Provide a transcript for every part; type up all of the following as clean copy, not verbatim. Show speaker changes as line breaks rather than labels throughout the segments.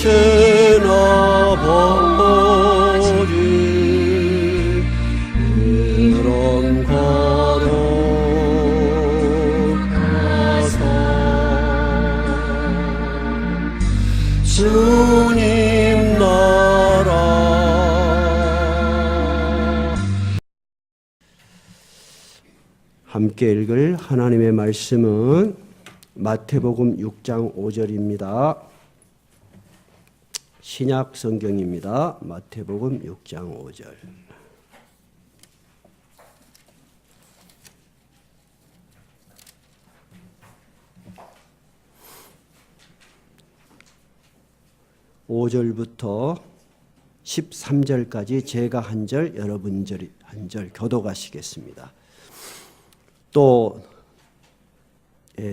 크신 아버지 그런 거룩하사 주님 나라. 함께 읽을 하나님의 말씀은 마태복음 6장 5절입니다. 신약 성경입니다. 마태복음 6장 5절. (5절부터) 13절까지 제가 한 절, 여러분 한 절 교독하시겠습니다. 또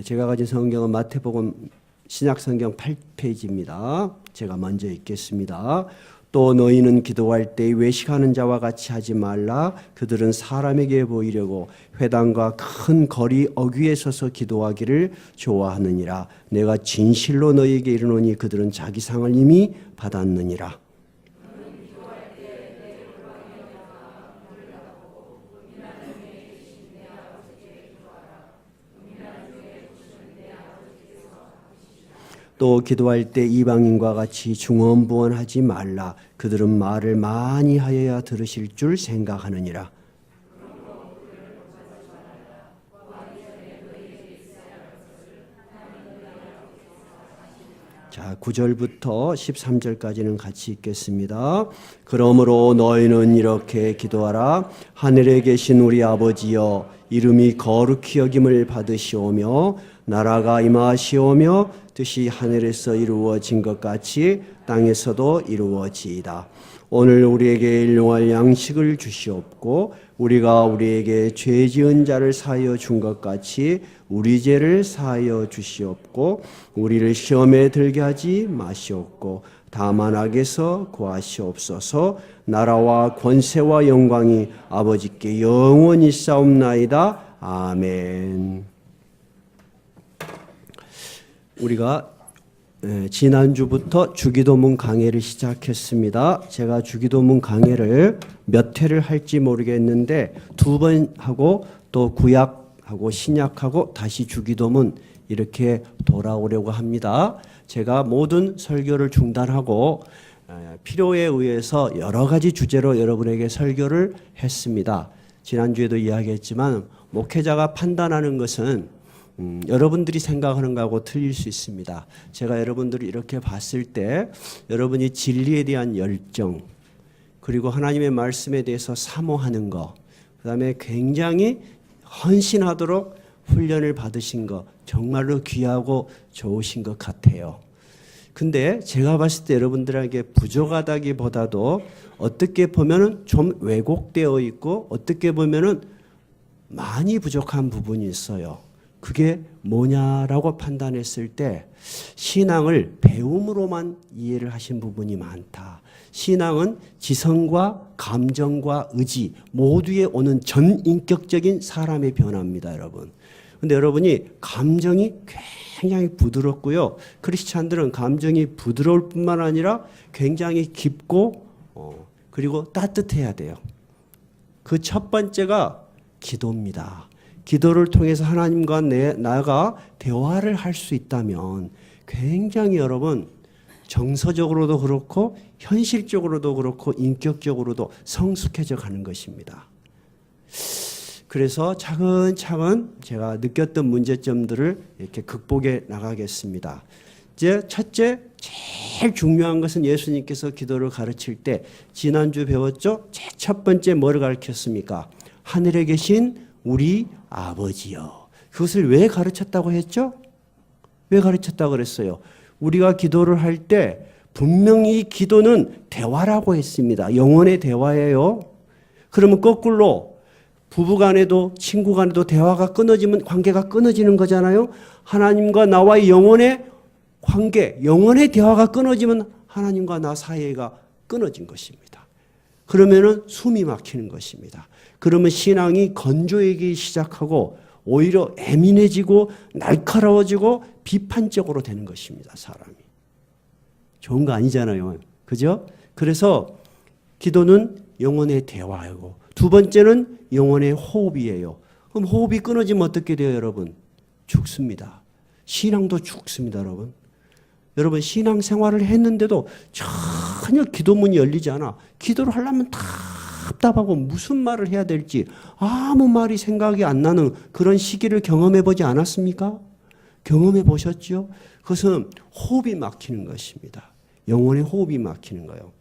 제가 가진 성경은 마태복음 신약 성경 8페이지입니다. 제가 먼저 읽겠습니다. 또 너희는 기도할 때 외식하는 자와 같이 하지 말라. 그들은 사람에게 보이려고 회당과 큰 거리 어귀에 서서 기도하기를 좋아하느니라. 내가 진실로 너희에게 이르노니 그들은 자기 상을 이미 받았느니라. 또 기도할 때 이방인과 같이 중언부언하지 말라. 그들은 말을 많이 하여야 들으실 줄 생각하느니라. 자, 9절부터 13절까지는 같이 읽겠습니다. 그러므로 너희는 이렇게 기도하라. 하늘에 계신 우리 아버지여, 이름이 거룩히 여김을 받으시오며 나라가 임하시오며 뜻이 하늘에서 이루어진 것 같이 땅에서도 이루어지이다. 오늘 우리에게 일용할 양식을 주시옵고 우리가 우리에게 죄 지은 자를 사하여 준 것 같이 우리 죄를 사하여 주시옵고 우리를 시험에 들게 하지 마시옵고 다만 악에서 구하시옵소서. 나라와 권세와 영광이 아버지께 영원히 싸움나이다. 아멘. 우리가 지난주부터 주기도문 강해를 시작했습니다. 제가 주기도문 강해를 몇 회를 할지 모르겠는데 2번 하고 또 구약하고 신약하고 다시 주기도문 이렇게 돌아오려고 합니다. 제가 모든 설교를 중단하고 필요에 의해서 여러 가지 주제로 여러분에게 설교를 했습니다. 지난주에도 이야기했지만 목회자가 판단하는 것은 여러분들이 생각하는 거하고 틀릴 수 있습니다. 제가 여러분들을 이렇게 봤을 때 여러분이 진리에 대한 열정 그리고 하나님의 말씀에 대해서 사모하는 거 그 다음에 굉장히 헌신하도록 훈련을 받으신 거 정말로 귀하고 좋으신 것 같아요. 근데 제가 봤을 때 여러분들에게 부족하다기보다도 어떻게 보면은 좀 왜곡되어 있고 어떻게 보면은 많이 부족한 부분이 있어요. 그게 뭐냐라고 판단했을 때 신앙을 배움으로만 이해를 하신 부분이 많다. 신앙은 지성과 감정과 의지 모두에 오는 전인격적인 사람의 변화입니다, 여러분. 근데 여러분이 감정이 굉장히 부드럽고요. 크리스찬들은 감정이 부드러울 뿐만 아니라 굉장히 깊고 그리고 따뜻해야 돼요. 그 첫 번째가 기도입니다. 기도를 통해서 하나님과 나가 대화를 할 수 있다면 굉장히 여러분 정서적으로도 그렇고 현실적으로도 그렇고 인격적으로도 성숙해져 가는 것입니다. 그래서 차근차근 제가 느꼈던 문제점들을 이렇게 극복해 나가겠습니다. 이제 첫째, 제일 중요한 것은 예수님께서 기도를 가르칠 때 지난주 배웠죠? 제일 첫 번째 뭐를 가르쳤습니까? 하늘에 계신 우리 아버지요. 그것을 왜 가르쳤다고 했죠? 왜 가르쳤다고 그랬어요? 우리가 기도를 할 때 분명히 기도는 대화라고 했습니다. 영혼의 대화예요. 그러면 거꾸로 부부간에도 친구간에도 대화가 끊어지면 관계가 끊어지는 거잖아요. 하나님과 나와의 영혼의 관계, 영혼의 대화가 끊어지면 하나님과 나 사이가 끊어진 것입니다. 그러면은 숨이 막히는 것입니다. 그러면 신앙이 건조해지기 시작하고 오히려 예민해지고 날카로워지고 비판적으로 되는 것입니다, 사람이. 좋은 거 아니잖아요. 그죠? 그래서 기도는 영혼의 대화이고 두 번째는 영혼의 호흡이에요. 그럼 호흡이 끊어지면 어떻게 돼요, 여러분? 죽습니다. 신앙도 죽습니다, 여러분. 여러분 신앙생활을 했는데도 전혀 기도문이 열리지 않아. 기도를 하려면 답답하고 무슨 말을 해야 될지 아무 말이 생각이 안 나는 그런 시기를 경험해 보지 않았습니까? 경험해 보셨죠? 그것은 호흡이 막히는 것입니다. 영혼의 호흡이 막히는 거예요.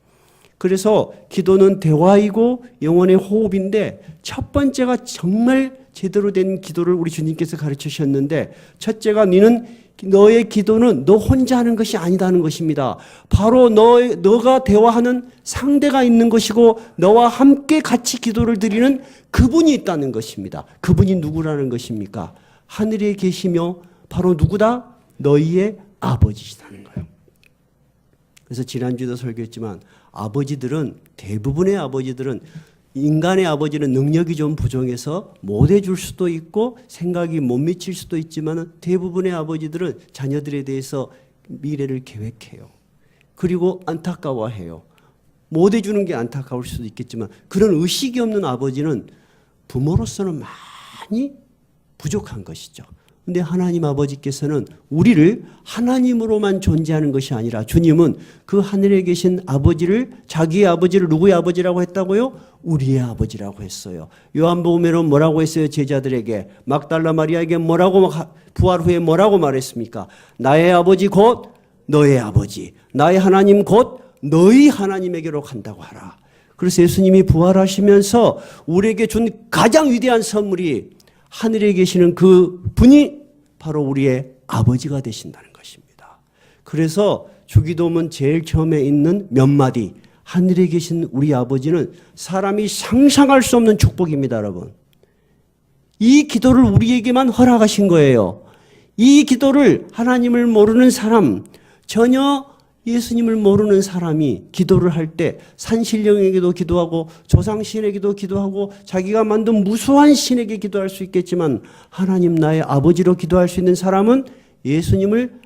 그래서 기도는 대화이고 영혼의 호흡인데 첫 번째가 정말 제대로 된 기도를 우리 주님께서 가르치셨는데 첫째가 너의 기도는 너 혼자 하는 것이 아니다는 것입니다. 바로 너가 대화하는 상대가 있는 것이고 너와 함께 같이 기도를 드리는 그분이 있다는 것입니다. 그분이 누구라는 것입니까? 하늘에 계시며 바로 누구다? 너희의 아버지시다는 거예요. 그래서 지난주에도 설교했지만 대부분의 아버지들은 인간의 아버지는 능력이 좀 부족해서 못 해줄 수도 있고 생각이 못 미칠 수도 있지만 대부분의 아버지들은 자녀들에 대해서 미래를 계획해요. 그리고 안타까워해요. 못 해주는 게 안타까울 수도 있겠지만 그런 의식이 없는 아버지는 부모로서는 많이 부족한 것이죠. 근데 하나님 아버지께서는 우리를 하나님으로만 존재하는 것이 아니라 주님은 그 하늘에 계신 아버지를 자기의 아버지를 누구의 아버지라고 했다고요? 우리의 아버지라고 했어요. 요한복음에는 뭐라고 했어요? 제자들에게 막달라 마리아에게 뭐라고 부활 후에 뭐라고 말했습니까? 나의 아버지 곧 너의 아버지, 나의 하나님 곧 너희 하나님에게로 간다고 하라. 그래서 예수님이 부활하시면서 우리에게 준 가장 위대한 선물이 하늘에 계시는 그 분이 바로 우리의 아버지가 되신다는 것입니다. 그래서 주기도문 제일 처음에 있는 몇 마디 하늘에 계신 우리 아버지는 사람이 상상할 수 없는 축복입니다, 여러분. 이 기도를 우리에게만 허락하신 거예요. 이 기도를 하나님을 모르는 사람, 전혀 예수님을 모르는 사람이 기도를 할 때 산신령에게도 기도하고 조상신에게도 기도하고 자기가 만든 무수한 신에게 기도할 수 있겠지만 하나님 나의 아버지로 기도할 수 있는 사람은 예수님을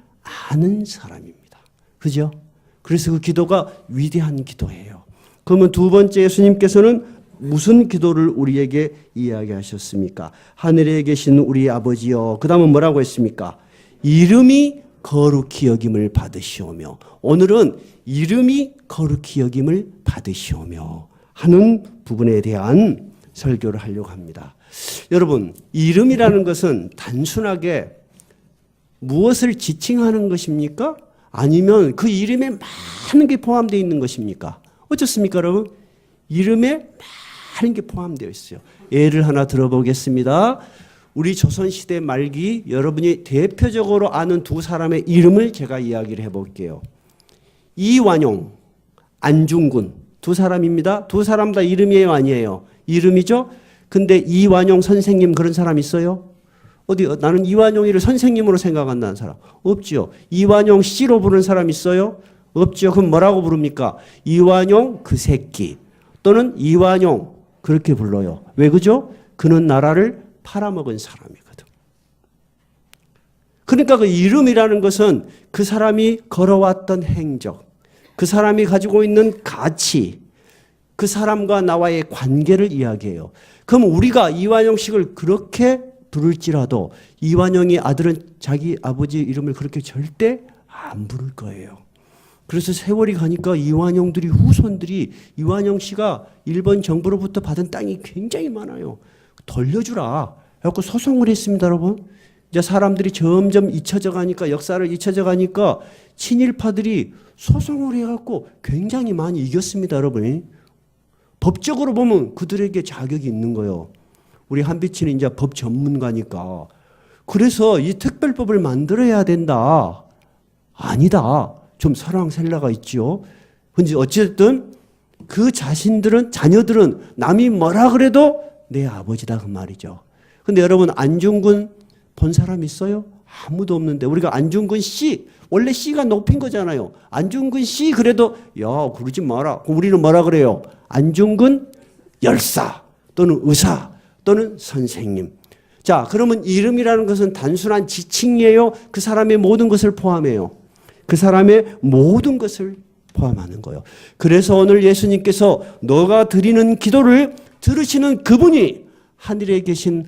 아는 사람입니다. 그죠? 그래서 그 기도가 위대한 기도예요. 그러면 두 번째 예수님께서는 무슨 기도를 우리에게 이야기하셨습니까? 하늘에 계신 우리 아버지여. 그 다음은 뭐라고 했습니까? 이름이 거룩히 여김을 받으시오며. 오늘은 이름이 거룩히 여김을 받으시오며 하는 부분에 대한 설교를 하려고 합니다. 여러분, 이름이라는 것은 단순하게 무엇을 지칭하는 것입니까? 아니면 그 이름에 많은 게 포함되어 있는 것입니까? 어떻습니까, 여러분? 이름에 많은 게 포함되어 있어요. 예를 하나 들어보겠습니다. 우리 조선시대 말기 여러분이 대표적으로 아는 두 사람의 이름을 제가 이야기를 해볼게요. 이완용, 안중근 두 사람입니다. 두 사람 다 이름이에요, 아니에요? 이름이죠? 근데 이완용 선생님 그런 사람 있어요? 어디 나는 이완용이를 선생님으로 생각한다는 사람 없지요. 이완용 씨로 부르는 사람 있어요? 없지요. 그럼 뭐라고 부릅니까? 이완용 그 새끼 또는 이완용 그렇게 불러요. 왜 그죠? 그는 나라를 팔아먹은 사람이거든. 그러니까 그 이름이라는 것은 그 사람이 걸어왔던 행적, 그 사람이 가지고 있는 가치, 그 사람과 나와의 관계를 이야기해요. 그럼 우리가 이완용 씨를 그렇게 부를지라도 이완용의 아들은 자기 아버지 이름을 그렇게 절대 안 부를 거예요. 그래서 세월이 가니까 이완용들이 후손들이 이완용 씨가 일본 정부로부터 받은 땅이 굉장히 많아요. 돌려주라. 그래서 소송을 했습니다, 여러분. 이제 사람들이 점점 잊혀져 가니까 역사를 잊혀져 가니까 친일파들이 소송을 해갖고 굉장히 많이 이겼습니다, 여러분. 법적으로 보면 그들에게 자격이 있는 거예요. 우리 한비치는 이제 법 전문가니까. 그래서 이 특별법을 만들어야 된다. 아니다. 좀 설왕설래가 있죠. 근데 어쨌든 그 자녀들은 남이 뭐라 그래도 내 아버지다 그 말이죠. 근데 여러분 안중근 본 사람 있어요? 아무도 없는데 우리가 안중근 씨 원래 씨가 높인 거잖아요. 안중근 씨 그래도 야 그러지 마라. 우리는 뭐라 그래요? 안중근 열사 또는 의사 또는 선생님. 자, 그러면 이름이라는 것은 단순한 지칭이에요? 그 사람의 모든 것을 포함해요. 그 사람의 모든 것을 포함하는 거예요. 그래서 오늘 예수님께서 너가 드리는 기도를 들으시는 그분이 하늘에 계신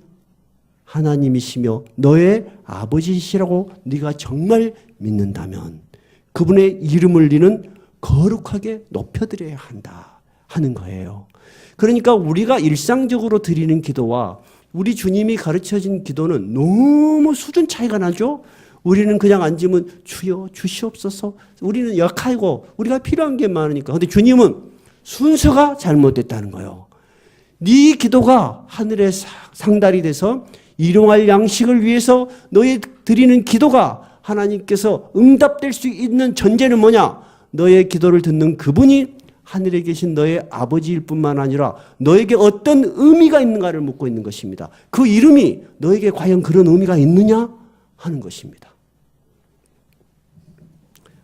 하나님이시며 너의 아버지시라고 네가 정말 믿는다면 그분의 이름을 네는 거룩하게 높여드려야 한다 하는 거예요. 그러니까 우리가 일상적으로 드리는 기도와 우리 주님이 가르쳐진 기도는 너무 수준 차이가 나죠. 우리는 그냥 앉으면 주여 주시옵소서. 우리는 약하고 우리가 필요한 게 많으니까. 그런데 주님은 순서가 잘못됐다는 거예요. 네 기도가 하늘에 상달이 돼서 일용할 양식을 위해서 너의 드리는 기도가 하나님께서 응답될 수 있는 전제는 뭐냐? 너의 기도를 듣는 그분이 하늘에 계신 너의 아버지일 뿐만 아니라 너에게 어떤 의미가 있는가를 묻고 있는 것입니다. 그 이름이 너에게 과연 그런 의미가 있느냐 하는 것입니다.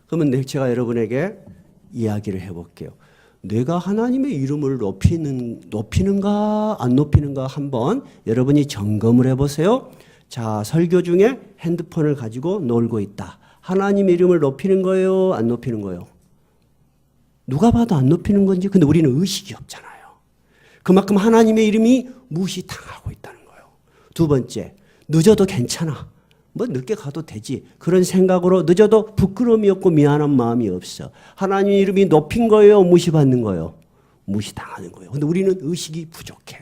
그러면 제가 여러분에게 이야기를 해볼게요. 내가 하나님의 이름을 높이는가 안 높이는가 한번 여러분이 점검을 해보세요. 자, 설교 중에 핸드폰을 가지고 놀고 있다. 하나님의 이름을 높이는 거예요? 안 높이는 거예요? 누가 봐도 안 높이는 건지. 근데 우리는 의식이 없잖아요. 그만큼 하나님의 이름이 무시당하고 있다는 거예요. 두 번째, 늦어도 괜찮아. 뭐 늦게 가도 되지. 그런 생각으로 늦어도 부끄러움이 없고 미안한 마음이 없어. 하나님 이름이 높인 거예요? 무시받는 거예요? 무시당하는 거예요. 근데 우리는 의식이 부족해.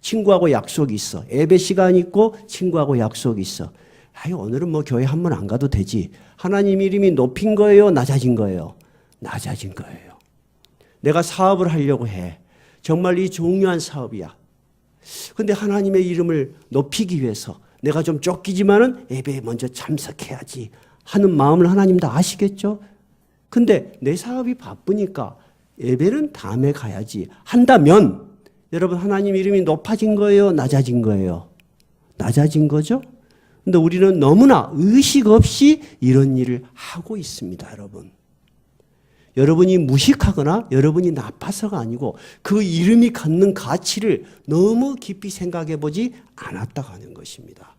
친구하고 약속이 있어. 예배 시간이 있고 친구하고 약속이 있어. 아유, 오늘은 뭐 교회 한 번 안 가도 되지. 하나님 이름이 높인 거예요? 낮아진 거예요? 낮아진 거예요. 내가 사업을 하려고 해. 정말 이 중요한 사업이야. 근데 하나님의 이름을 높이기 위해서 내가 좀 쫓기지만은 예배에 먼저 참석해야지 하는 마음을 하나님 다 아시겠죠? 근데 내 사업이 바쁘니까 예배는 다음에 가야지 한다면 여러분 하나님 이름이 높아진 거예요? 낮아진 거예요? 낮아진 거죠? 근데 우리는 너무나 의식 없이 이런 일을 하고 있습니다, 여러분. 여러분이 무식하거나 여러분이 나빠서가 아니고 그 이름이 갖는 가치를 너무 깊이 생각해 보지 않았다고 하는 것입니다.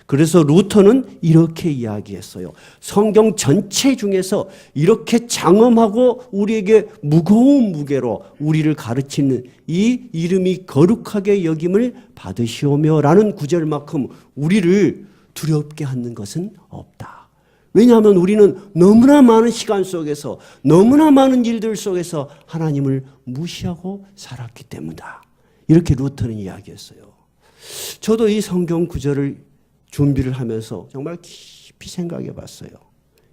그래서 루터는 이렇게 이야기했어요. 성경 전체 중에서 이렇게 장엄하고 우리에게 무거운 무게로 우리를 가르치는 이 이름이 거룩하게 여김을 받으시오며 라는 구절만큼 우리를 두렵게 하는 것은 없다. 왜냐하면 우리는 너무나 많은 시간 속에서 너무나 많은 일들 속에서 하나님을 무시하고 살았기 때문이다. 이렇게 루터는 이야기했어요. 저도 이 성경 구절을 준비를 하면서 정말 깊이 생각해 봤어요.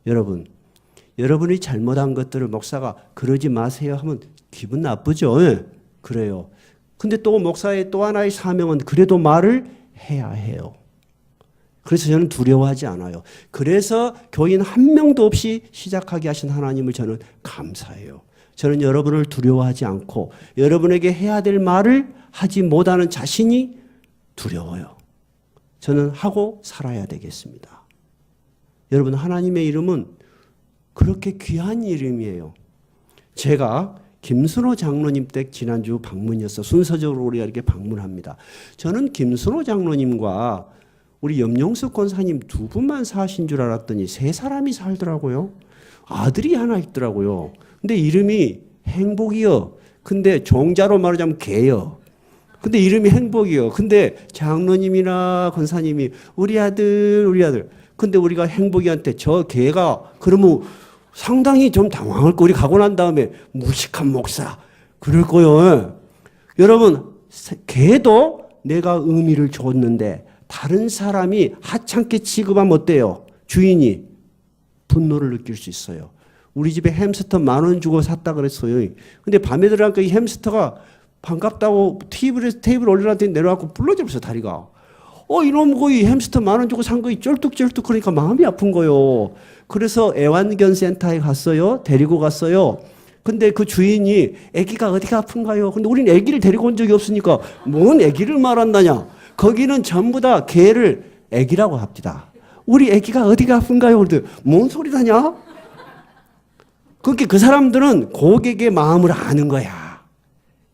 여러분이 잘못한 것들을 목사가 그러지 마세요 하면 기분 나쁘죠? 네, 그래요. 근데 또 목사의 또 하나의 사명은 그래도 말을 해야 해요. 그래서 저는 두려워하지 않아요. 그래서 교인 한 명도 없이 시작하게 하신 하나님을 저는 감사해요. 저는 여러분을 두려워하지 않고 여러분에게 해야 될 말을 하지 못하는 자신이 두려워요. 저는 하고 살아야 되겠습니다. 여러분 하나님의 이름은 그렇게 귀한 이름이에요. 제가 김순호 장로님 댁 지난주 방문이었어. 순서적으로 우리가 이렇게 방문합니다. 저는 김순호 장로님과 우리 염용숙 권사님 두 분만 사신 줄 알았더니 세 사람이 살더라고요. 아들이 하나 있더라고요. 근데 이름이 행복이요. 근데 종자로 말하자면 개요. 근데 이름이 행복이요. 근데 장로님이나 권사님이 우리 아들. 근데 우리가 행복이한테 저 개가 그러면 상당히 좀 당황할 거. 우리 가고 난 다음에 무식한 목사 그럴 거요. 여러분 개도 내가 의미를 줬는데 다른 사람이 하찮게 취급하면 어때요? 주인이 분노를 느낄 수 있어요. 우리 집에 햄스터 10,000원 주고 샀다 그랬어요. 근데 밤에 들어가니까 이 햄스터가 반갑다고 테이블 올려놨더니 내려갖고 불러져버렸어, 다리가. 이놈 거이 햄스터 10,000원 주고 산 거이 쩔뚝쩔뚝 그러니까 마음이 아픈 거요. 그래서 애완견 센터에 갔어요. 데리고 갔어요. 근데 그 주인이 애기가 어디가 아픈가요? 근데 우리는 애기를 데리고 온 적이 없으니까 뭔 애기를 말한다냐? 거기는 전부 다 개를 애기라고 합니다. 우리 애기가 어디가 아픈가요? 그랬더니 뭔 소리다냐? 그렇게 그 사람들은 고객의 마음을 아는 거야.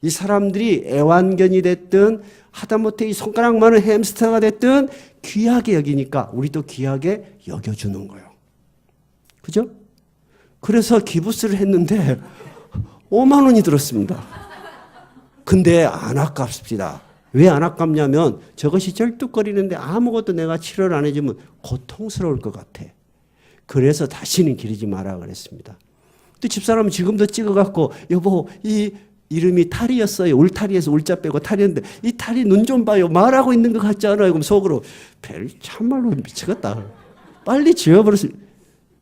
이 사람들이 애완견이 됐든 하다못해 이 손가락만한 햄스터가 됐든 귀하게 여기니까 우리도 귀하게 여겨주는 거예요. 그죠? 그래서 기부스를 했는데 5만 원이 들었습니다. 근데 안 아깝습니다. 왜 안 아깝냐면 저것이 쩔뚝거리는데 아무것도 내가 치료를 안 해주면 고통스러울 것 같아. 그래서 다시는 기르지 마라 그랬습니다. 또 집사람은 지금도 찍어갖고 여보 이 이름이 탈이었어요. 울타리에서 울자 빼고 탈이었는데 이 탈이 눈 좀 봐요. 말하고 있는 것 같지 않아요? 그럼 속으로 별 참말로 미치겠다. 빨리 지워버렸어요.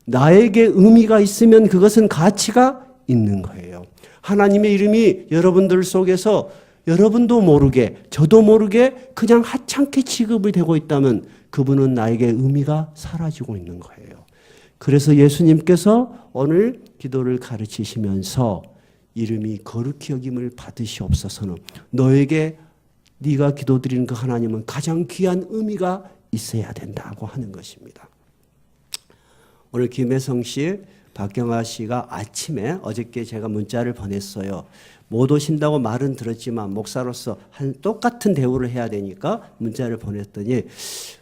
나에게 의미가 있으면 그것은 가치가 있는 거예요. 하나님의 이름이 여러분들 속에서 여러분도 모르게 저도 모르게 그냥 하찮게 취급이 되고 있다면 그분은 나에게 의미가 사라지고 있는 거예요. 그래서 예수님께서 오늘 기도를 가르치시면서 이름이 거룩히 여김을 받으시옵소서는 너에게 네가 기도드리는 그 하나님은 가장 귀한 의미가 있어야 된다고 하는 것입니다. 오늘 김혜성 씨, 박경아 씨가 아침에 어저께 제가 문자를 보냈어요. 못 오신다고 말은 들었지만 목사로서 똑같은 대우를 해야 되니까 문자를 보냈더니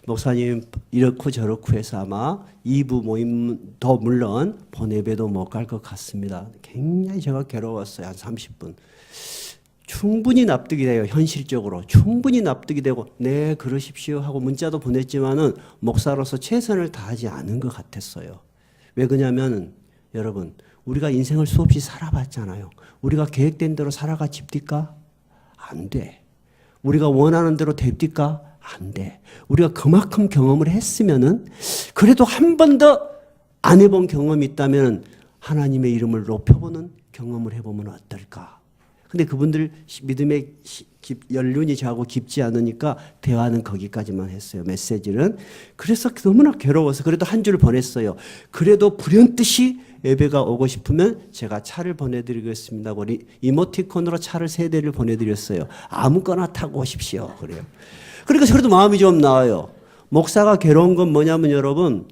목사님 이렇고 저렇고 해서 아마 2부 모임도 물론 본예배도 못 갈 것 같습니다. 굉장히 제가 괴로웠어요. 한 30분. 충분히 납득이 돼요. 현실적으로. 충분히 납득이 되고 네 그러십시오 하고 문자도 보냈지만은 목사로서 최선을 다하지 않은 것 같았어요. 왜 그러냐면 여러분 우리가 인생을 수없이 살아봤잖아요. 우리가 계획된 대로 살아가 집디까? 안 돼. 우리가 원하는 대로 됩디까? 안 돼. 우리가 그만큼 경험을 했으면은 그래도 한 번 더 안 해본 경험이 있다면 하나님의 이름을 높여보는 경험을 해보면 어떨까? 근데 그분들 믿음의 연륜이 저하고 깊지 않으니까 대화는 거기까지만 했어요. 메시지는. 그래서 너무나 괴로워서 그래도 한 줄 보냈어요. 그래도 불현듯이 예배가 오고 싶으면 제가 차를 보내드리겠습니다. 우리 이모티콘으로 차를 3대를 보내드렸어요. 아무거나 타고 오십시오. 그래요. 그러니까 그래도 마음이 좀 나아요. 목사가 괴로운 건 뭐냐면 여러분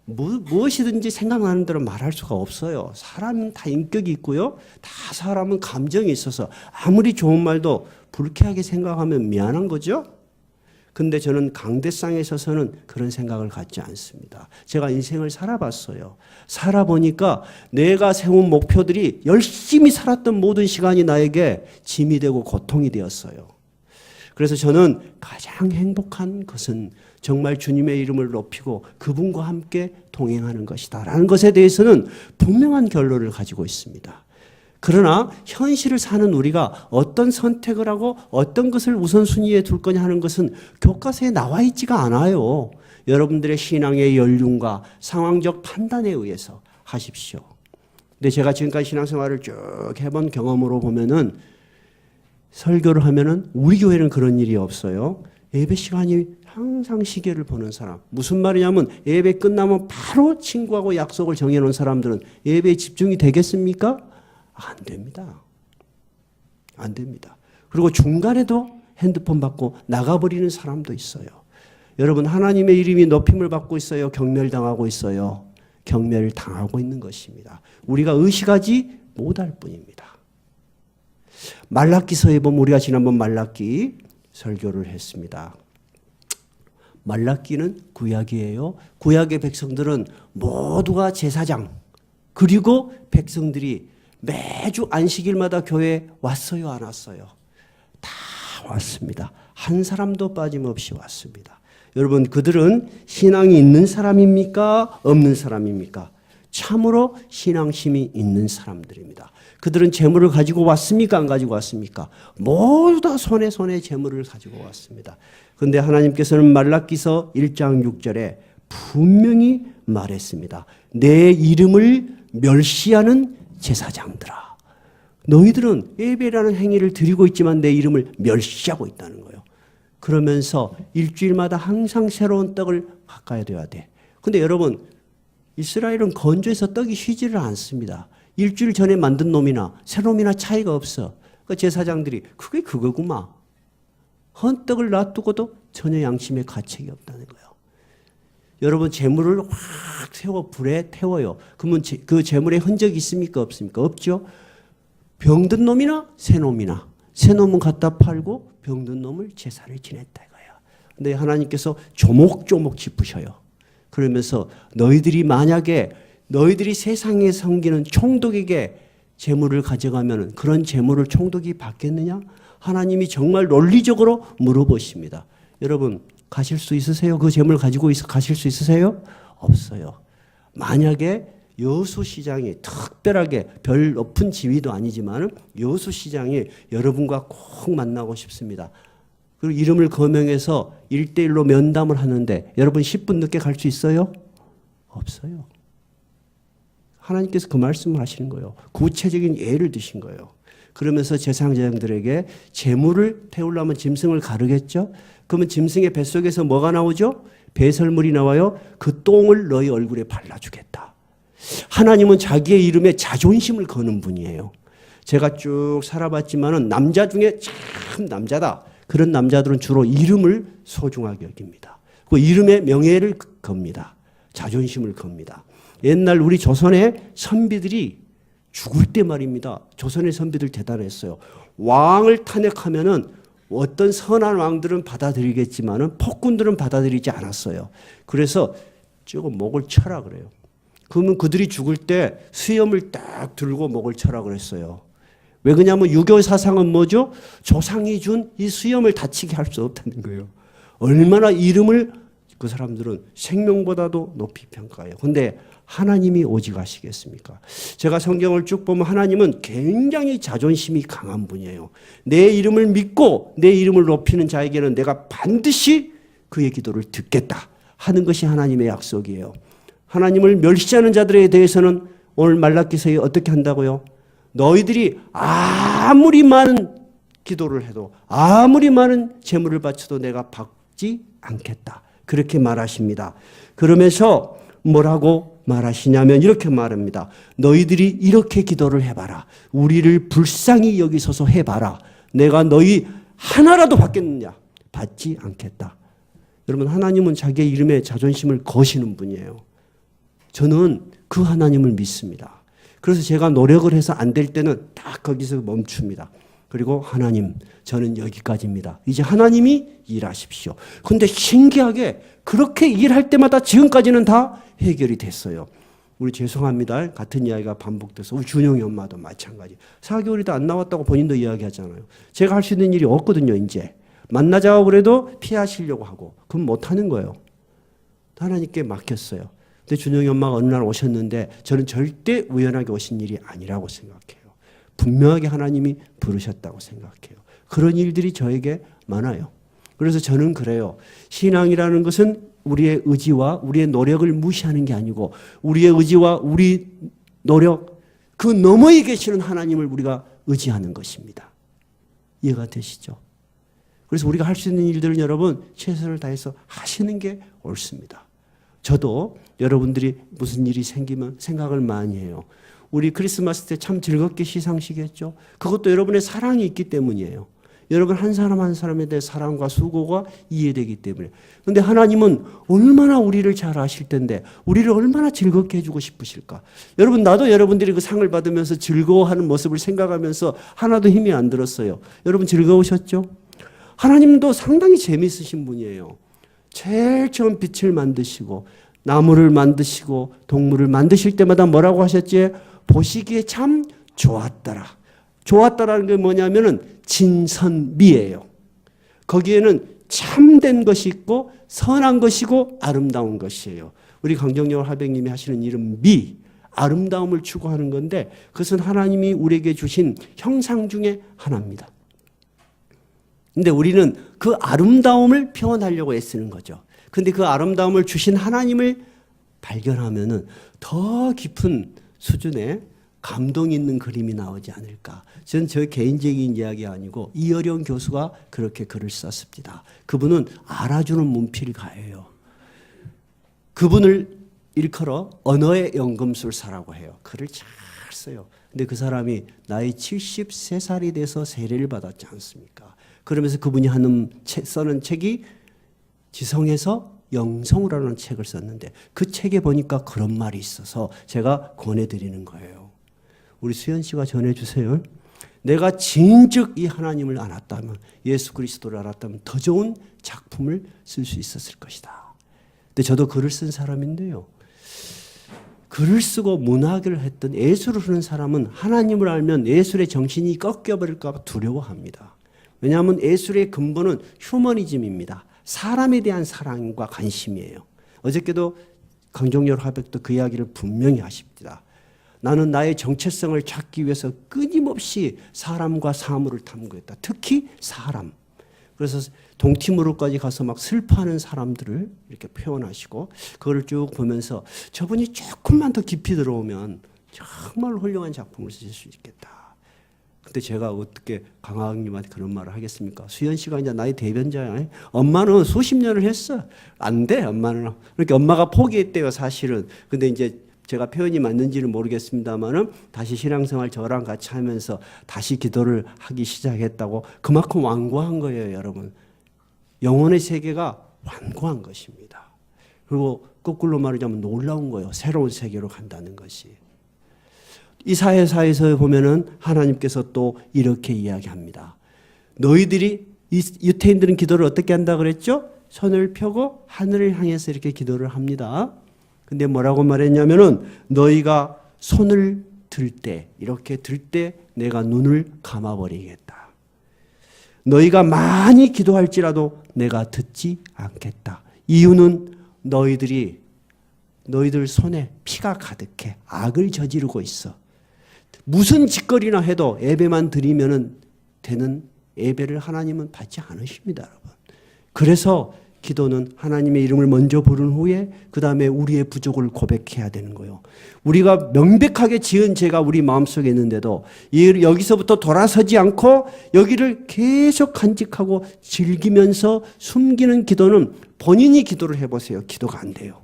무엇이든지 생각나는 대로 말할 수가 없어요. 사람은 다 인격이 있고요. 다 사람은 감정이 있어서 아무리 좋은 말도 불쾌하게 생각하면 미안한 거죠. 근데 저는 강대상에 있어서는 그런 생각을 갖지 않습니다. 제가 인생을 살아봤어요. 살아보니까 내가 세운 목표들이 열심히 살았던 모든 시간이 나에게 짐이 되고 고통이 되었어요. 그래서 저는 가장 행복한 것은 정말 주님의 이름을 높이고 그분과 함께 동행하는 것이다 라는 것에 대해서는 분명한 결론을 가지고 있습니다. 그러나 현실을 사는 우리가 어떤 선택을 하고 어떤 것을 우선순위에 둘 거냐 하는 것은 교과서에 나와 있지가 않아요. 여러분들의 신앙의 연륜과 상황적 판단에 의해서 하십시오. 근데 제가 지금까지 신앙생활을 쭉 해본 경험으로 보면은 설교를 하면은 우리 교회는 그런 일이 없어요. 예배 시간이 항상 시계를 보는 사람. 무슨 말이냐면 예배 끝나면 바로 친구하고 약속을 정해놓은 사람들은 예배에 집중이 되겠습니까? 안 됩니다. 안 됩니다. 그리고 중간에도 핸드폰 받고 나가버리는 사람도 있어요. 여러분 하나님의 이름이 높임을 받고 있어요. 경멸당하고 있어요. 경멸당하고 있는 것입니다. 우리가 의식하지 못할 뿐입니다. 말라기서에 보면 우리가 지난번 말라기 설교를 했습니다. 말라기는 구약이에요. 구약의 백성들은 모두가 제사장 그리고 백성들이 매주 안식일마다 교회에 왔어요 안 왔어요? 다 왔습니다. 한 사람도 빠짐없이 왔습니다. 여러분 그들은 신앙이 있는 사람입니까? 없는 사람입니까? 참으로 신앙심이 있는 사람들입니다. 그들은 재물을 가지고 왔습니까? 안 가지고 왔습니까? 모두 다 손에 재물을 가지고 왔습니다. 그런데 하나님께서는 말라기서 1장 6절에 분명히 말했습니다. 내 이름을 멸시하는 제사장들아. 너희들은 예배라는 행위를 드리고 있지만 내 이름을 멸시하고 있다는 거예요. 그러면서 일주일마다 항상 새로운 떡을 바꿔야 돼야 돼. 근데 여러분 이스라엘은 건조해서 떡이 쉬지를 않습니다. 일주일 전에 만든 놈이나 새 놈이나 차이가 없어. 그 제사장들이 그게 그거구만. 헌떡을 놔두고도 전혀 양심에 가책이 없다는 거예요. 여러분 재물을 확 태워 불에 태워요. 그러면 그 재물에 흔적이 있습니까? 없습니까? 없죠. 병든 놈이나 새 놈이나 새 놈은 갖다 팔고 병든 놈을 제사를 지냈다 이거예요. 근데 하나님께서 조목조목 짚으셔요. 그러면서 너희들이 만약에 너희들이 세상에 섬기는 총독에게 재물을 가져가면 그런 재물을 총독이 받겠느냐? 하나님이 정말 논리적으로 물어보십니다. 여러분 가실 수 있으세요? 그 재물 가지고 가실 수 있으세요? 없어요. 만약에 여수시장이 특별하게 별 높은 지위도 아니지만 여수시장이 여러분과 꼭 만나고 싶습니다. 그리고 이름을 거명해서 1대1로 면담을 하는데 여러분 10분 늦게 갈 수 있어요? 없어요. 하나님께서 그 말씀을 하시는 거예요. 구체적인 예를 드신 거예요. 그러면서 제사장들에게 재물을 태우려면 짐승을 가르겠죠? 그러면 짐승의 뱃속에서 뭐가 나오죠? 배설물이 나와요. 그 똥을 너희 얼굴에 발라주겠다. 하나님은 자기의 이름에 자존심을 거는 분이에요. 제가 쭉 살아봤지만은 남자 중에 참 남자다. 그런 남자들은 주로 이름을 소중하게 여깁니다. 그 이름에 명예를 겁니다. 자존심을 겁니다. 옛날 우리 조선의 선비들이 죽을 때 말입니다. 조선의 선비들 대단했어요. 왕을 탄핵하면은 어떤 선한 왕들은 받아들이겠지만은 폭군들은 받아들이지 않았어요. 그래서 조금 목을 쳐라 그래요. 그러면 그들이 죽을 때 수염을 딱 들고 목을 쳐라 그랬어요. 왜 그러냐면 유교 사상은 뭐죠? 조상이 준 이 수염을 다치게 할 수 없다는 거예요. 얼마나 이름을 그 사람들은 생명보다도 높이 평가해요. 그런데 하나님이 오직하시겠습니까? 제가 성경을 쭉 보면 하나님은 굉장히 자존심이 강한 분이에요. 내 이름을 믿고 내 이름을 높이는 자에게는 내가 반드시 그의 기도를 듣겠다 하는 것이 하나님의 약속이에요. 하나님을 멸시하는 자들에 대해서는 오늘 말라기서에 어떻게 한다고요? 너희들이 아무리 많은 기도를 해도 아무리 많은 재물을 바쳐도 내가 받지 않겠다. 그렇게 말하십니다. 그러면서 뭐라고 말하시냐면 이렇게 말합니다. 너희들이 이렇게 기도를 해봐라. 우리를 불쌍히 여기소서 해봐라. 내가 너희 하나라도 받겠느냐? 받지 않겠다. 여러분 하나님은 자기의 이름에 자존심을 거시는 분이에요. 저는 그 하나님을 믿습니다. 그래서 제가 노력을 해서 안 될 때는 딱 거기서 멈춥니다. 그리고 하나님 저는 여기까지입니다. 이제 하나님이 일하십시오. 그런데 신기하게 그렇게 일할 때마다 지금까지는 다 해결이 됐어요. 우리 죄송합니다. 같은 이야기가 반복돼서 우리 준영이 엄마도 마찬가지. 4개월이 다 안 나왔다고 본인도 이야기하잖아요. 제가 할 수 있는 일이 없거든요. 이제 만나자고 그래도 피하시려고 하고 그럼 못하는 거예요. 하나님께 맡겼어요. 근데 준영이 엄마가 어느 날 오셨는데 저는 절대 우연하게 오신 일이 아니라고 생각해요. 분명하게 하나님이 부르셨다고 생각해요. 그런 일들이 저에게 많아요. 그래서 저는 그래요. 신앙이라는 것은 우리의 의지와 우리의 노력을 무시하는 게 아니고 우리의 의지와 우리 노력 그 너머에 계시는 하나님을 우리가 의지하는 것입니다. 이해가 되시죠? 그래서 우리가 할 수 있는 일들은 여러분 최선을 다해서 하시는 게 옳습니다. 저도 여러분들이 무슨 일이 생기면 생각을 많이 해요. 우리 크리스마스 때 참 즐겁게 시상식 했죠. 그것도 여러분의 사랑이 있기 때문이에요. 여러분 한 사람 한 사람에 대해 사랑과 수고가 이해되기 때문에. 그런데 하나님은 얼마나 우리를 잘 아실 텐데 우리를 얼마나 즐겁게 해주고 싶으실까. 여러분 나도 여러분들이 그 상을 받으면서 즐거워하는 모습을 생각하면서 하나도 힘이 안 들었어요. 여러분 즐거우셨죠? 하나님도 상당히 재미있으신 분이에요. 제일 처음 빛을 만드시고 나무를 만드시고 동물을 만드실 때마다 뭐라고 하셨지? 보시기에 참 좋았더라. 좋았다라는 게 뭐냐면은 진선미예요. 거기에는 참된 것이 있고 선한 것이고 아름다운 것이에요. 우리 강정열 화백님이 하시는 이름 미, 아름다움을 추구하는 건데 그것은 하나님이 우리에게 주신 형상 중에 하나입니다. 근데 우리는 그 아름다움을 표현하려고 애쓰는 거죠. 근데 그 아름다움을 주신 하나님을 발견하면은 더 깊은 수준의 감동 있는 그림이 나오지 않을까. 저는 저 개인적인 이야기 아니고 이어령 교수가 그렇게 글을 썼습니다. 그분은 알아주는 문필가예요. 그분을 일컬어 언어의 연금술사라고 해요. 글을 잘 써요. 근데 그 사람이 나이 73살이 돼서 세례를 받았지 않습니까? 그러면서 그분이 쓰는 책이 지성에서 영성이라는 책을 썼는데 그 책에 보니까 그런 말이 있어서 제가 권해드리는 거예요. 우리 수연 씨가 전해주세요. 내가 진즉 이 하나님을 알았다면 예수 그리스도를 알았다면 더 좋은 작품을 쓸 수 있었을 것이다. 근데 저도 글을 쓴 사람인데요. 글을 쓰고 문학을 했던 예술을 하는 사람은 하나님을 알면 예술의 정신이 꺾여버릴까 봐 두려워합니다. 왜냐하면 예술의 근본은 휴머니즘입니다. 사람에 대한 사랑과 관심이에요. 어저께도 강종열 화백도 그 이야기를 분명히 하십니다. 나는 나의 정체성을 찾기 위해서 끊임없이 사람과 사물을 탐구했다. 특히 사람. 그래서 동티모르까지 가서 막 슬퍼하는 사람들을 이렇게 표현하시고 그걸 쭉 보면서 저분이 조금만 더 깊이 들어오면 정말 훌륭한 작품을 쓰실 수 있겠다. 근데 제가 어떻게 강학님한테 그런 말을 하겠습니까? 수연 씨가 이제 나의 대변자야. 엄마는 수십 년을 했어. 안 돼, 엄마는. 그러니까 엄마가 포기했대요, 사실은. 근데 이제 제가 표현이 맞는지는 모르겠습니다만은 다시 신앙생활 저랑 같이 하면서 다시 기도를 하기 시작했다고 그만큼 완고한 거예요, 여러분. 영혼의 세계가 완고한 것입니다. 그리고 거꾸로 말하자면 놀라운 거예요. 새로운 세계로 간다는 것이. 이사야서에서 보면은 하나님께서 또 이렇게 이야기합니다. 너희들이 유태인들은 기도를 어떻게 한다 그랬죠? 손을 펴고 하늘을 향해서 이렇게 기도를 합니다. 근데 뭐라고 말했냐면은 너희가 손을 들 때 이렇게 들 때 내가 눈을 감아버리겠다. 너희가 많이 기도할지라도 내가 듣지 않겠다. 이유는 너희들 손에 피가 가득해. 악을 저지르고 있어. 무슨 짓거리나 해도 예배만 드리면은 되는 예배를 하나님은 받지 않으십니다, 여러분. 그래서 기도는 하나님의 이름을 먼저 부른 후에 그 다음에 우리의 부족을 고백해야 되는 거예요. 우리가 명백하게 지은 죄가 우리 마음속에 있는데도 여기서부터 돌아서지 않고 여기를 계속 간직하고 즐기면서 숨기는 기도는 본인이 기도를 해보세요. 기도가 안 돼요.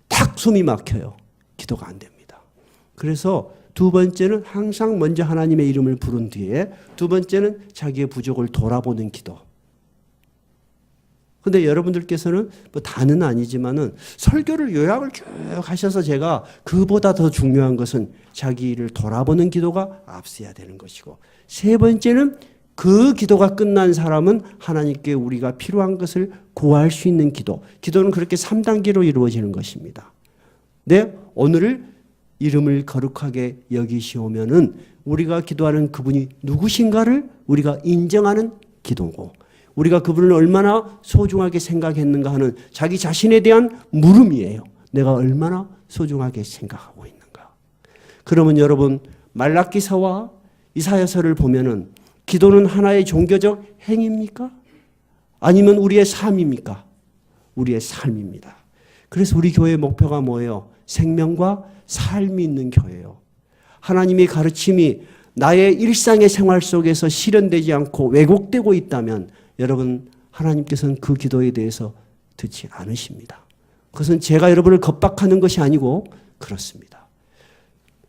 탁 숨이 막혀요. 기도가 안 됩니다. 그래서 두 번째는 항상 먼저 하나님의 이름을 부른 뒤에 두 번째는 자기의 부족을 돌아보는 기도. 근데 여러분들께서는 뭐 다는 아니지만은 설교를 요약을 쭉 하셔서 제가 그보다 더 중요한 것은 자기를 돌아보는 기도가 앞서야 되는 것이고 세 번째는 그 기도가 끝난 사람은 하나님께 우리가 필요한 것을 구할 수 있는 기도. 기도는 그렇게 3단계로 이루어지는 것입니다. 네, 오늘을 이름을 거룩하게 여기시오면은 우리가 기도하는 그분이 누구신가를 우리가 인정하는 기도고 우리가 그분을 얼마나 소중하게 생각했는가 하는 자기 자신에 대한 물음이에요. 내가 얼마나 소중하게 생각하고 있는가. 그러면 여러분 말라기서와 이사야서를 보면은 기도는 하나의 종교적 행위입니까? 아니면 우리의 삶입니까? 우리의 삶입니다. 그래서 우리 교회의 목표가 뭐예요? 생명과 삶이 있는 교회예요. 하나님의 가르침이 나의 일상의 생활 속에서 실현되지 않고 왜곡되고 있다면 여러분 하나님께서는 그 기도에 대해서 듣지 않으십니다. 그것은 제가 여러분을 겁박하는 것이 아니고 그렇습니다.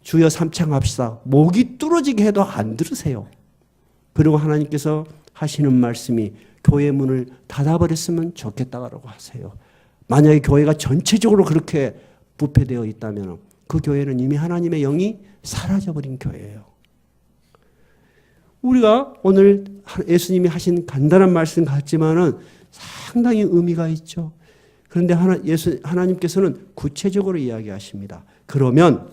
주여 삼창합시다. 목이 뚫어지게 해도 안 들으세요. 그리고 하나님께서 하시는 말씀이 교회 문을 닫아버렸으면 좋겠다고 하세요. 만약에 교회가 전체적으로 그렇게 부패되어 있다면 그 교회는 이미 하나님의 영이 사라져버린 교회예요. 우리가 오늘 예수님이 하신 간단한 말씀 같지만은 상당히 의미가 있죠. 그런데 하나님께서는 구체적으로 이야기하십니다. 그러면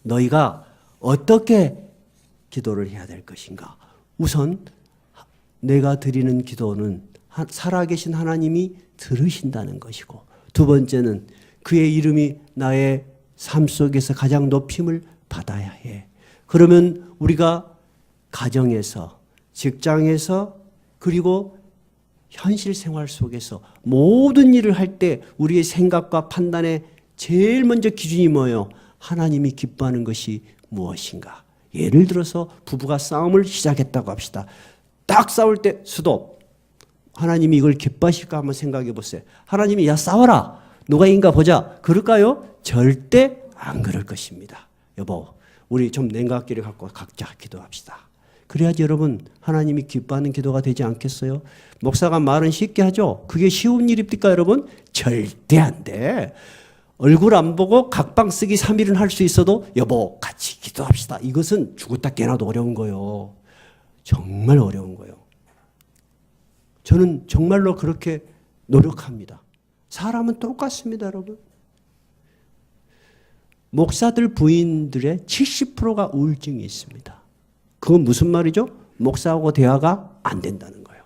너희가 어떻게 기도를 해야 될 것인가? 우선 내가 드리는 기도는 살아계신 하나님이 들으신다는 것이고 두 번째는 그의 이름이 나의 삶 속에서 가장 높임을 받아야 해. 그러면 우리가 가정에서, 직장에서, 그리고 현실 생활 속에서 모든 일을 할 때 우리의 생각과 판단에 제일 먼저 기준이 뭐예요? 하나님이 기뻐하는 것이 무엇인가? 예를 들어서 부부가 싸움을 시작했다고 합시다. 딱 싸울 때 스톱. 하나님이 이걸 기뻐하실까 한번 생각해 보세요. 하나님이 야 싸워라. 누가 인가 보자. 그럴까요? 절대 안 그럴 것입니다. 여보, 우리 좀 냉각기를 갖고 각자 기도합시다. 그래야지 여러분 하나님이 기뻐하는 기도가 되지 않겠어요? 목사가 말은 쉽게 하죠. 그게 쉬운 일입니까 여러분? 절대 안 돼. 얼굴 안 보고 각방 쓰기 3일은 할 수 있어도 여보 같이 기도합시다. 이것은 죽었다 깨나도 어려운 거예요. 정말 어려운 거예요. 저는 정말로 그렇게 노력합니다. 사람은 똑같습니다 여러분. 목사들 부인들의 70%가 우울증이 있습니다. 그건 무슨 말이죠? 목사하고 대화가 안 된다는 거예요.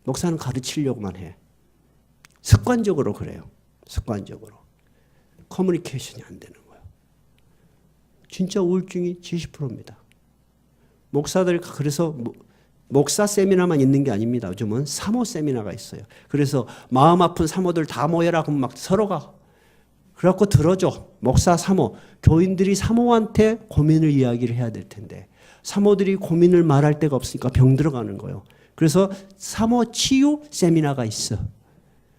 목사는 가르치려고만 해. 습관적으로 그래요. 습관적으로. 커뮤니케이션이 안 되는 거예요. 진짜 우울증이 70%입니다. 목사들 그래서 목사 세미나만 있는 게 아닙니다. 요즘은 사모 세미나가 있어요. 그래서 마음 아픈 사모들 다 모여라 그러면 막 서로가 그래갖고 들어줘. 목사 사모. 교인들이 사모한테 고민을 이야기를 해야 될 텐데 사모들이 고민을 말할 데가 없으니까 병 들어가는 거예요. 그래서 사모 치유 세미나가 있어.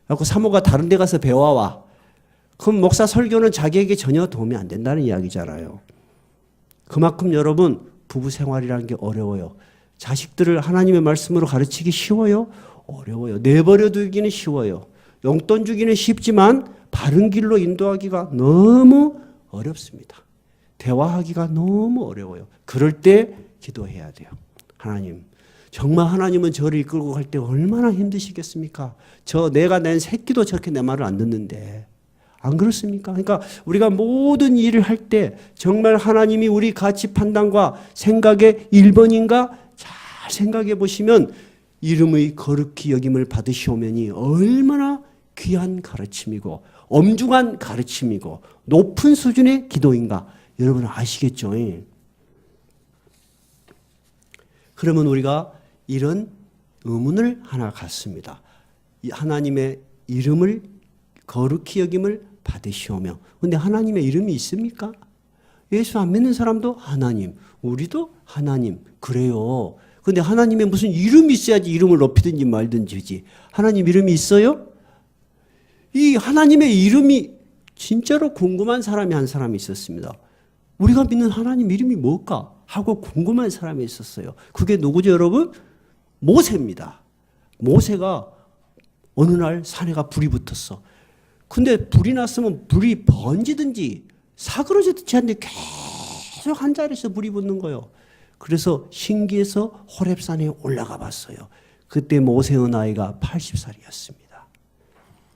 그래갖고 사모가 다른 데 가서 배워와. 그럼 목사 설교는 자기에게 전혀 도움이 안 된다는 이야기잖아요. 그만큼 여러분 부부 생활이라는 게 어려워요. 자식들을 하나님의 말씀으로 가르치기 쉬워요? 어려워요. 내버려 두기는 쉬워요. 용돈 주기는 쉽지만 바른 길로 인도하기가 너무 어렵습니다. 대화하기가 너무 어려워요. 그럴 때 기도해야 돼요. 하나님, 정말 하나님은 저를 이끌고 갈 때 얼마나 힘드시겠습니까? 내가 낸 새끼도 저렇게 내 말을 안 듣는데 안 그렇습니까? 그러니까 우리가 모든 일을 할 때 정말 하나님이 우리 가치 판단과 생각의 1번인가 잘 생각해 보시면 이름의 거룩히 여김을 받으시오면이 얼마나 귀한 가르침이고 엄중한 가르침이고 높은 수준의 기도인가 여러분 아시겠죠? 그러면 우리가 이런 의문을 하나 갖습니다. 하나님의 이름을 거룩히 여김을 받으시오며 근데 하나님의 이름이 있습니까? 예수 안 믿는 사람도 하나님, 우리도 하나님 그래요. 근데 하나님의 무슨 이름이 있어야지 이름을 높이든지 말든지 하나님 이름이 있어요? 이 하나님의 이름이 진짜로 궁금한 사람이 한 사람이 있었습니다. 우리가 믿는 하나님 이름이 뭘까? 하고 궁금한 사람이 있었어요. 그게 누구죠 여러분? 모세입니다. 모세가 어느 날 산에가 불이 붙었어. 근데 불이 났으면 불이 번지든지 사그러지든지 하는데 계속 한 자리에서 불이 붙는 거예요. 그래서 신기해서 호렙산에 올라가 봤어요. 그때 모세의 나이가 80살이었습니다.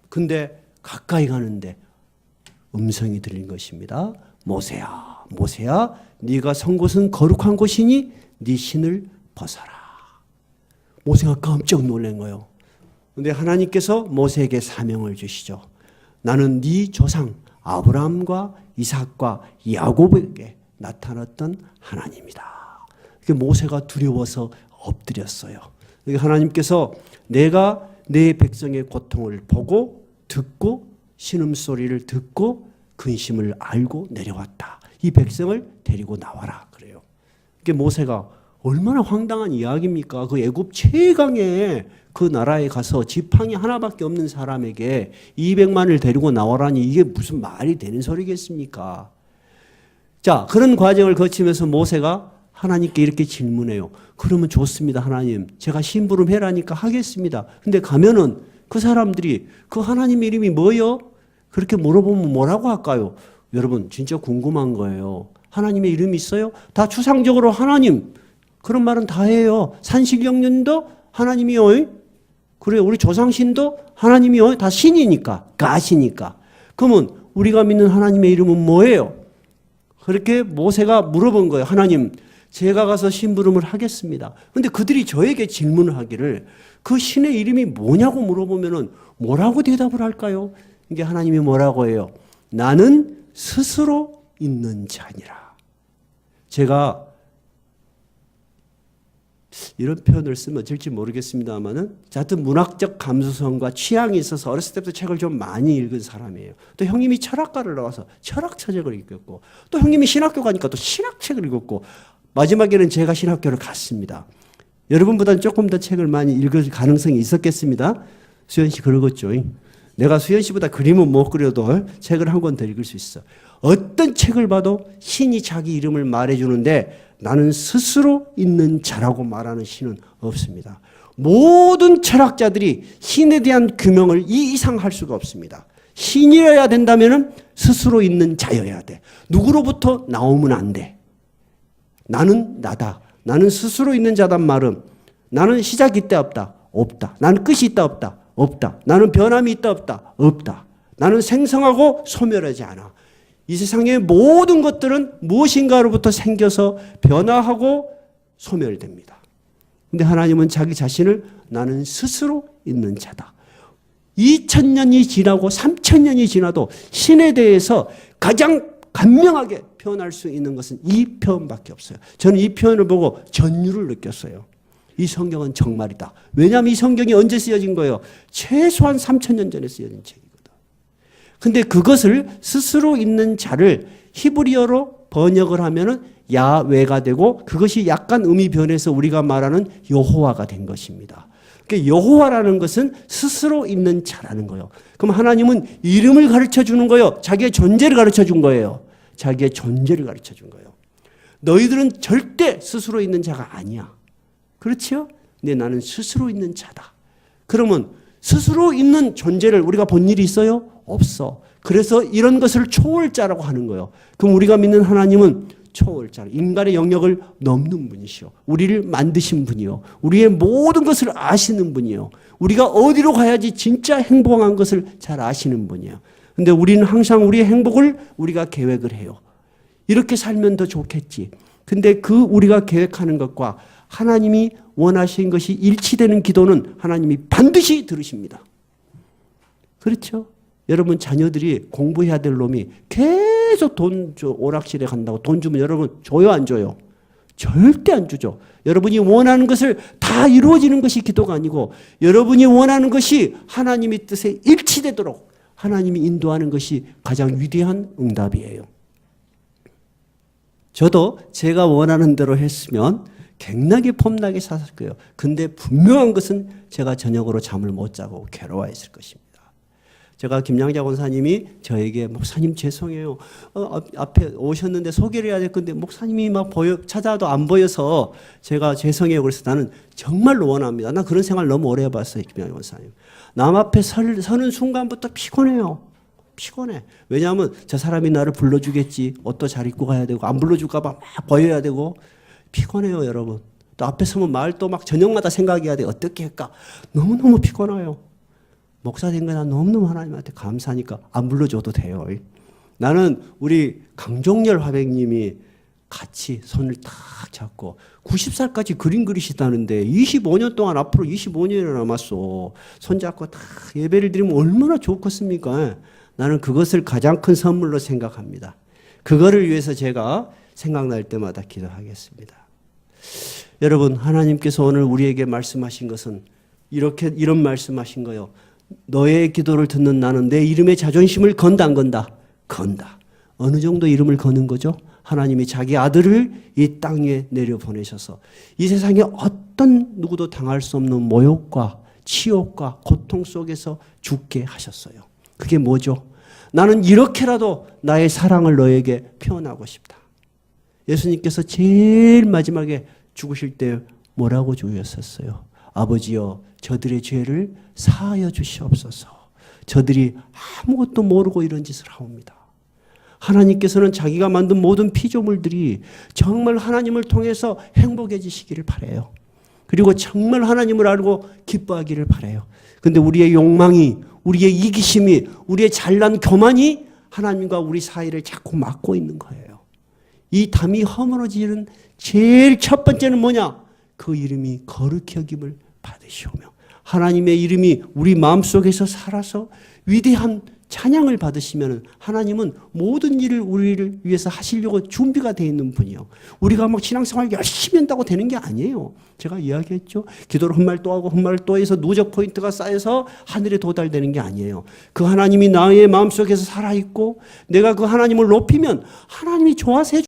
근데 가까이 가는데 음성이 들린 것입니다. 모세야, 모세야, 네가 선 곳은 거룩한 곳이니 네 신을 벗어라. 모세가 깜짝 놀란 거예요. 근데 하나님께서 모세에게 사명을 주시죠. 나는 네 조상 아브라함과 이삭과 야곱에게 나타났던 하나님이다. 모세가 두려워서 엎드렸어요. 하나님께서 내가 내 백성의 고통을 보고 듣고 신음소리를 듣고 근심을 알고 내려왔다. 이 백성을 데리고 나와라 그래요. 모세가 얼마나 황당한 이야기입니까? 그 애굽 최강의 그 나라에 가서 지팡이 하나밖에 없는 사람에게 200만을 데리고 나오라니 이게 무슨 말이 되는 소리겠습니까? 자, 그런 과정을 거치면서 모세가 하나님께 이렇게 질문해요. 그러면 좋습니다, 하나님. 제가 심부름 해라니까 하겠습니다. 근데 가면은 그 사람들이 그 하나님 이름이 뭐요? 그렇게 물어보면 뭐라고 할까요? 여러분 진짜 궁금한 거예요. 하나님의 이름이 있어요? 다 추상적으로 하나님 그런 말은 다 해요. 산신령님도 하나님이요. 그래 우리 조상신도 하나님이요. 다 신이니까 가시니까. 그러면 우리가 믿는 하나님의 이름은 뭐예요? 그렇게 모세가 물어본 거예요. 하나님 제가 가서 심부름을 하겠습니다. 그런데 그들이 저에게 질문을 하기를 그 신의 이름이 뭐냐고 물어보면은 뭐라고 대답을 할까요? 이게 하나님이 뭐라고 해요? 나는 스스로 있는 자니라. 제가 이런 표현을 쓰면 어쩔지 모르겠습니다만은 하여튼 문학적 감수성과 취향이 있어서 어렸을 때부터 책을 좀 많이 읽은 사람이에요. 또 형님이 철학과를 나와서 철학책을 읽었고 또 형님이 신학교 가니까 또 신학책을 읽었고 마지막에는 제가 신학교를 갔습니다. 여러분보다는 조금 더 책을 많이 읽을 가능성이 있었겠습니다. 수현 씨 그러겠죠. 내가 수현 씨보다 그림은 못 그려도 책을 한 권 더 읽을 수 있어. 어떤 책을 봐도 신이 자기 이름을 말해주는데 나는 스스로 있는 자라고 말하는 신은 없습니다. 모든 철학자들이 신에 대한 규명을 이 이상 할 수가 없습니다. 신이어야 된다면 스스로 있는 자여야 돼. 누구로부터 나오면 안 돼. 나는 나다. 나는 스스로 있는 자단 말은 나는 시작이 있다 없다. 없다. 나는 끝이 있다 없다. 없다. 나는 변함이 있다 없다. 없다. 나는 생성하고 소멸하지 않아. 이 세상의 모든 것들은 무엇인가로부터 생겨서 변화하고 소멸됩니다. 근데 하나님은 자기 자신을 나는 스스로 있는 자다. 2000년이 지나고 3000년이 지나도 신에 대해서 가장 간명하게 표현할 수 있는 것은 이 표현밖에 없어요. 저는 이 표현을 보고 전율을 느꼈어요. 이 성경은 정말이다. 왜냐하면 이 성경이 언제 쓰여진 거예요? 최소한 3000년 전에 쓰여진 책이거든. 근데 그것을 스스로 있는 자를 히브리어로 번역을 하면은 야훼가 되고 그것이 약간 의미 변해서 우리가 말하는 여호와가 된 것입니다. 그러니까 여호와라는 것은 스스로 있는 자라는 거예요. 그럼 하나님은 이름을 가르쳐 주는 거예요. 자기의 존재를 가르쳐 준 거예요. 자기의 존재를 가르쳐 준 거예요. 너희들은 절대 스스로 있는 자가 아니야. 그렇죠? 근데 나는 스스로 있는 자다. 그러면 스스로 있는 존재를 우리가 본 일이 있어요? 없어. 그래서 이런 것을 초월자라고 하는 거예요. 그럼 우리가 믿는 하나님은 초월자, 인간의 영역을 넘는 분이시오. 우리를 만드신 분이요. 우리의 모든 것을 아시는 분이요. 우리가 어디로 가야지 진짜 행복한 것을 잘 아시는 분이에요. 근데 우리는 항상 우리의 행복을 우리가 계획을 해요. 이렇게 살면 더 좋겠지. 근데 그 우리가 계획하는 것과 하나님이 원하신 것이 일치되는 기도는 하나님이 반드시 들으십니다. 그렇죠? 여러분 자녀들이 공부해야 될 놈이 계속 돈 줘, 오락실에 간다고 돈 주면 여러분 줘요 안 줘요? 절대 안 주죠. 여러분이 원하는 것을 다 이루어지는 것이 기도가 아니고 여러분이 원하는 것이 하나님의 뜻에 일치되도록 하나님이 인도하는 것이 가장 위대한 응답이에요. 저도 제가 원하는 대로 했으면 갱나게 폼나게 샀을 거예요. 근데 분명한 것은 제가 저녁으로 잠을 못 자고 괴로워했을 것입니다. 제가 김양자 권사님이 저에게 목사님 죄송해요. 앞에 오셨는데 소개를 해야 될 건데 목사님이 막 찾아도 안 보여서 제가 죄송해요. 그래서 나는 정말로 원합니다. 나 그런 생활 너무 오래 해봤어요. 김양자 권사님. 남 앞에 서는 순간부터 피곤해요. 피곤해. 왜냐하면 저 사람이 나를 불러주겠지. 옷도 잘 입고 가야 되고 안 불러줄까 봐 막 보여야 되고 피곤해요 여러분. 또 앞에 서면 말도 막 저녁마다 생각해야 돼. 어떻게 할까. 너무너무 피곤해요. 목사 된 거 난 너무너무 하나님한테 감사하니까 안 불러줘도 돼요. 나는 우리 강종렬 화백님이 같이 손을 딱 잡고 90살까지 그림 그리시다는데 25년 동안 앞으로 25년이 남았어. 손잡고 딱 예배를 드리면 얼마나 좋겠습니까? 나는 그것을 가장 큰 선물로 생각합니다. 그거를 위해서 제가 생각날 때마다 기도하겠습니다. 여러분 하나님께서 오늘 우리에게 말씀하신 것은 이런 말씀하신 거예요. 너의 기도를 듣는 나는 내 이름의 자존심을 건다 안 건다? 건다. 어느 정도 이름을 거는 거죠? 하나님이 자기 아들을 이 땅에 내려보내셔서 이 세상에 어떤 누구도 당할 수 없는 모욕과 치욕과 고통 속에서 죽게 하셨어요. 그게 뭐죠? 나는 이렇게라도 나의 사랑을 너에게 표현하고 싶다. 예수님께서 제일 마지막에 죽으실 때 뭐라고 주셨었어요? 아버지여 저들의 죄를 사하여 주시옵소서. 저들이 아무것도 모르고 이런 짓을 하옵니다. 하나님께서는 자기가 만든 모든 피조물들이 정말 하나님을 통해서 행복해지시기를 바라요. 그리고 정말 하나님을 알고 기뻐하기를 바라요. 근데 우리의 욕망이, 우리의 이기심이, 우리의 잘난 교만이 하나님과 우리 사이를 자꾸 막고 있는 거예요. 이 담이 허물어지는 제일 첫 번째는 뭐냐? 그 이름이 거룩히 여김을 받으시오며 하나님의 이름이 우리 마음속에서 살아서 위대한 찬양을 받으시면 하나님은 모든 일을 우리를 위해서 하시려고 준비가 되어 있는 분이요. 우리가 막 신앙생활 열심히 한다고 되는 게 아니에요. 제가 이야기했죠. 기도를 한 말 또 하고 한 말 또 해서 누적 포인트가 쌓여서 하늘에 도달되는 게 아니에요. 그 하나님이 나의 마음속에서 살아있고 내가 그 하나님을 높이면 하나님이 좋아서